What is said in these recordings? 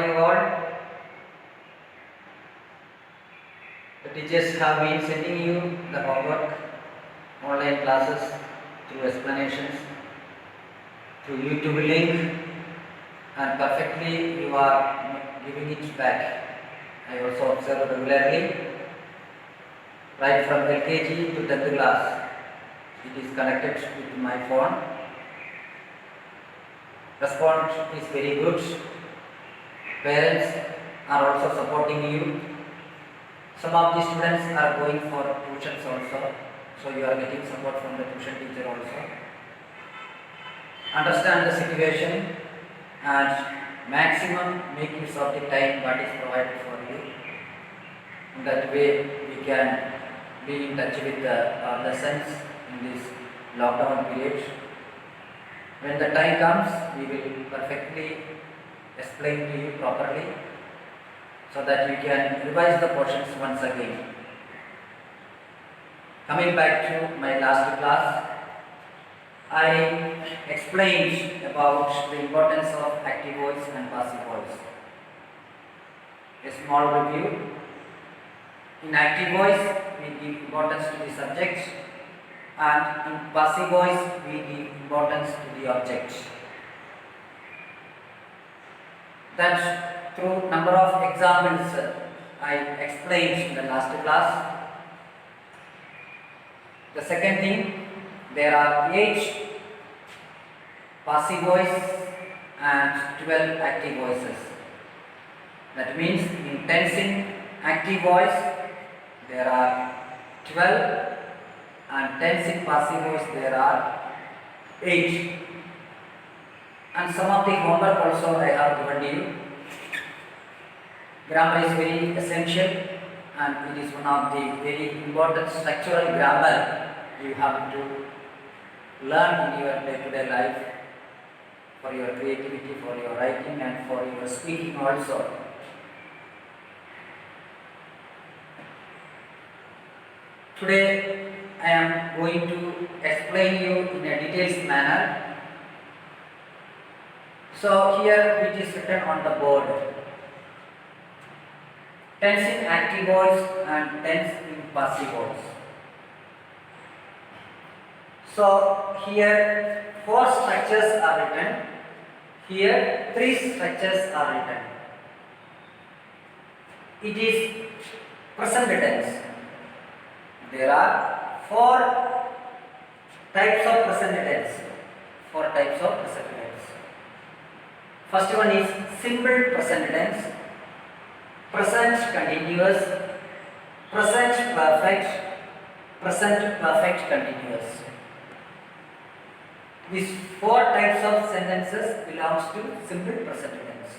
you all? The teachers have been sending you the homework, online classes, through explanations, through YouTube link, and perfectly you are giving it back. I also observe regularly, right from LKG to 10th class. It is connected with my phone. Response is very good. Parents are also supporting you. Some of the students are going for tuitions also, so you are getting support from the tuition teacher also. Understand the situation and maximum make use of the time what is provided for you. In that way we can be in touch with our lessons in this lockdown period. When the time comes, we will perfectly explain to you properly so that you can revise the portions once again. Coming back to my last class, I explained about the importance of active voice and passive voice. A small review. In active voice, we give importance to the subject, and in passive voice, we give importance to the object. That through number of examples I explained in the last class. The second thing, there are 8 passive voice and 12 active voices. That means in tensing active voice there are 12 and tensing passive voice there are 8. And some of the homework also I have given you. Grammar is very essential and it is one of the very important structural grammar you have to learn in your day-to-day life for your creativity, for your writing and for your speaking also. Today I am going to explain you in a detailed manner. So here it is written on the board. Tense in active voice and tense in passive voice. So here 4 structures are written. Here 3 structures are written. It is present tense. There are 4 types of present tense. 4 types of present tense. First one is simple present tense, present continuous, present perfect continuous. These 4 types of sentences belongs to simple present tense.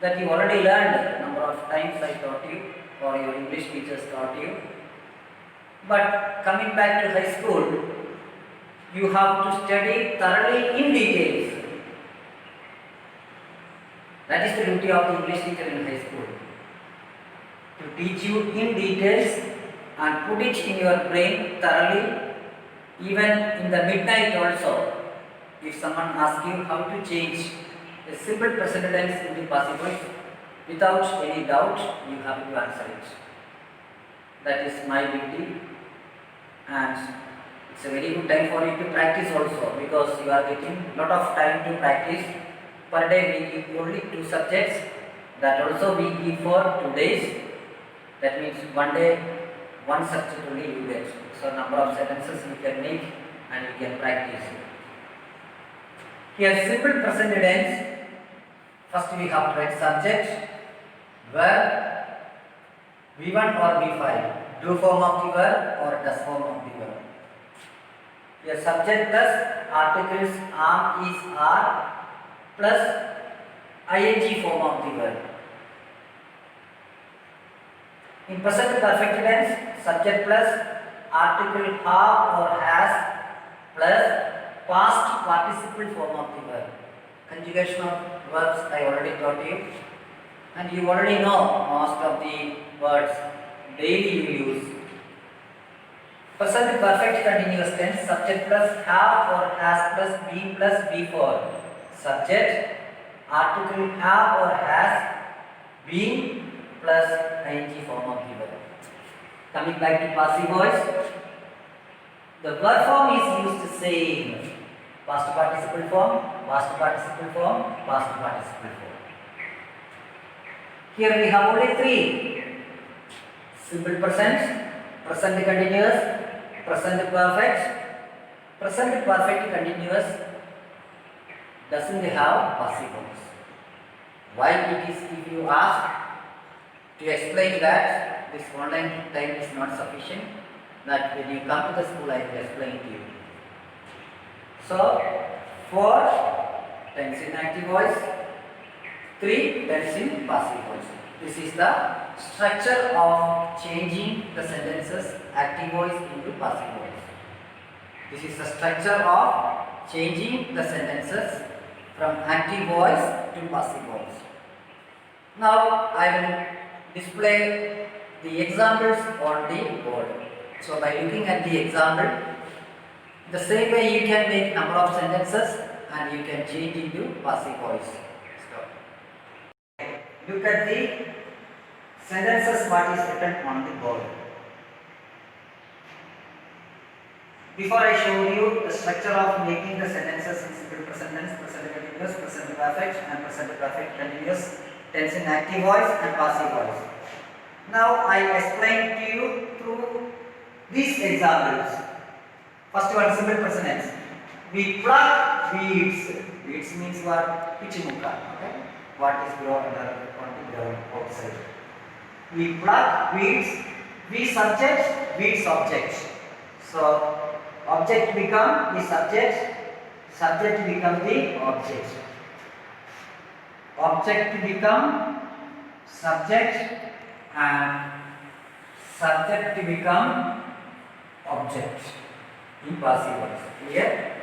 That you already learned number of times I taught you or your English teachers taught you. But coming back to high school, you have to study thoroughly in details. That is the duty of the English teacher in high school. To teach you in details and put it in your brain thoroughly. Even in the midnight also, if someone asks you how to change a simple present tense into passive voice, without any doubt, you have to answer it. That is my duty, and it's a very good time for you to practice also, because you are getting lot of time to practice. Per day we give only 2 subjects, that also we give for 2 days. That means one day, 1 subject only you get. So number of sentences you can make and you can practice. Here simple present tense. First we have to write subject, verb, V1 or V5, do form of the verb or does form of the verb. Here subject plus articles am, is, are plus ing form of the verb. In present perfect tense, subject plus article have or has plus past participle form of the verb. Conjugation of verbs I already taught you, and you already know most of the words daily you use. Present perfect continuous tense, subject plus have or has plus be plus before. Subject article have or has been plus ing form of given. Coming back to passive voice, the verb form is used same. Past participle form, past participle form, past participle form. Here we have only three: simple present, present continuous, present perfect. Present perfect continuous doesn't have passive voice. Why it is, if you ask to explain that this online time is not sufficient, that when you come to the school I will explain to you. So 4 tense in active voice, 3 tense in passive voice. This is the structure of changing the sentences active voice into passive voice. This is the structure of changing the sentences from active voice to passive voice. Now I will display the examples on the board. So by looking at the example, the same way you can make number of sentences and you can change into passive voice. Look at the sentences what is written on the board. Before I show you the structure of making the sentences in simple present tense, present continuous, present perfect and present perfect continuous, tense in active voice and passive voice. Now I explain to you through these examples. First one, simple present tense. We pluck weeds. Weeds means what? Pichimuka. Okay? What is grown on the ground outside. We pluck weeds. We subject, weeds object. So object become the subject. Subject become the object. Object become subject and subject become object in passive voice. Here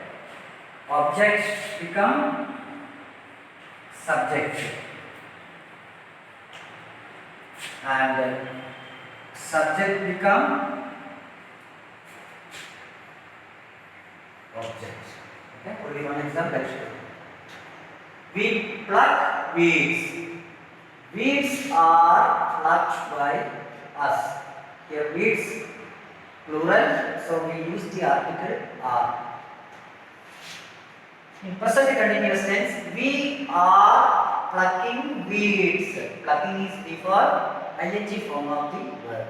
object become subject and subject become object. Okay, only one example I show you. We pluck weeds. Weeds are plucked by us. Here weeds plural, so we use the article are. In present continuous tense, we are plucking weeds. Plucking is before ing form of the verb.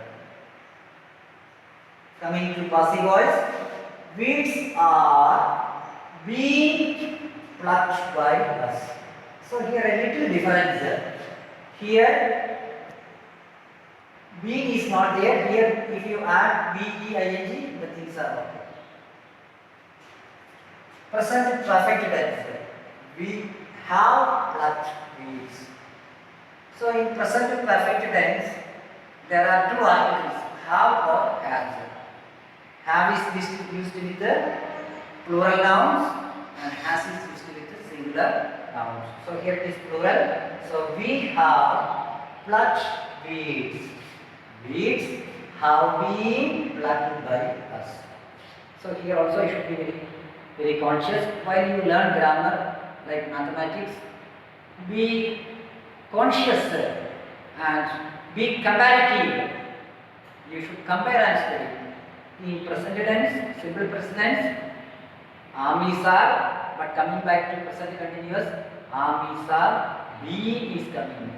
Coming to passive voice, weeds are being plucked by us. So here a little difference. Here being is not there. Here if you add being, the things are okay. Present perfect tense. We have plucked weeds. So in present perfect tense, there are two articles, have or has. Have is used with the plural nouns and has is used with the singular nouns. So here it is plural. So we have plucked weeds. Weeds have been plucked by us. So here also you should be very conscious while you learn grammar like mathematics. Be conscious and be comparative. You should compare and study. In present tense, simple present tense, armies are, but coming back to present continuous, armies are, being is coming.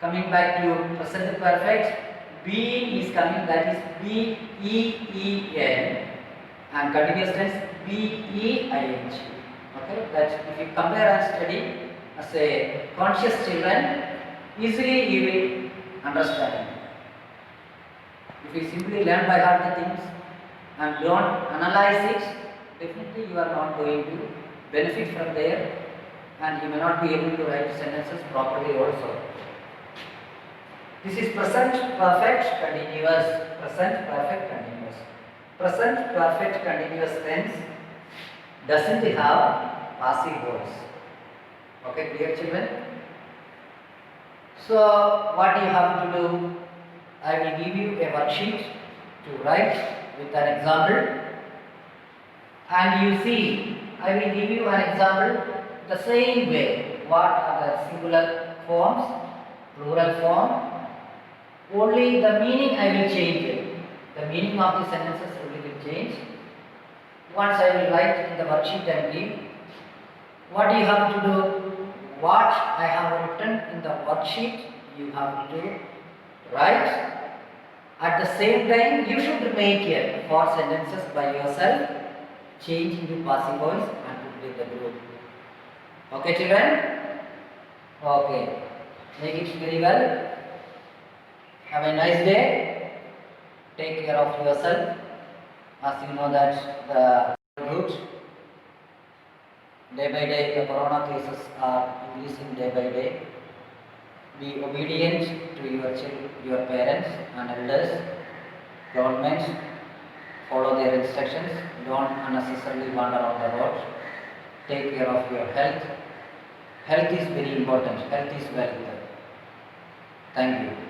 Coming back to present perfect, being is coming, that is B-E-E-N, and continuous tense B-E-I-N-G. Okay, that if you compare and study as a conscious children, easily you will understand. If you simply learn by heart the things and don't analyze it, definitely you are not going to benefit from there and you may not be able to write sentences properly also. This is present perfect continuous. Present perfect continuous. Present perfect continuous tense doesn't have passive voice. Okay, clear children? So what you have to do, I will give you a worksheet to write with an example, and you see I will give you an example The same way, what are the singular forms, plural form? Only the meaning I will change it. The meaning of the sentences only will change. Once I will write in the worksheet and give. What you have to do? What I have written in the worksheet, you have to write. At the same time, you should make it for sentences by yourself, change into passive voice and put it in the group. Okay, children? Okay. Make it very well. Have a nice day. Take care of yourself. As you know that the good. Day by day, the corona cases are increasing day by day. Be obedient to your parents and elders, governments. Follow their instructions. Don't unnecessarily wander on the road. Take care of your health. Health is very important. Health is wealth. Thank you.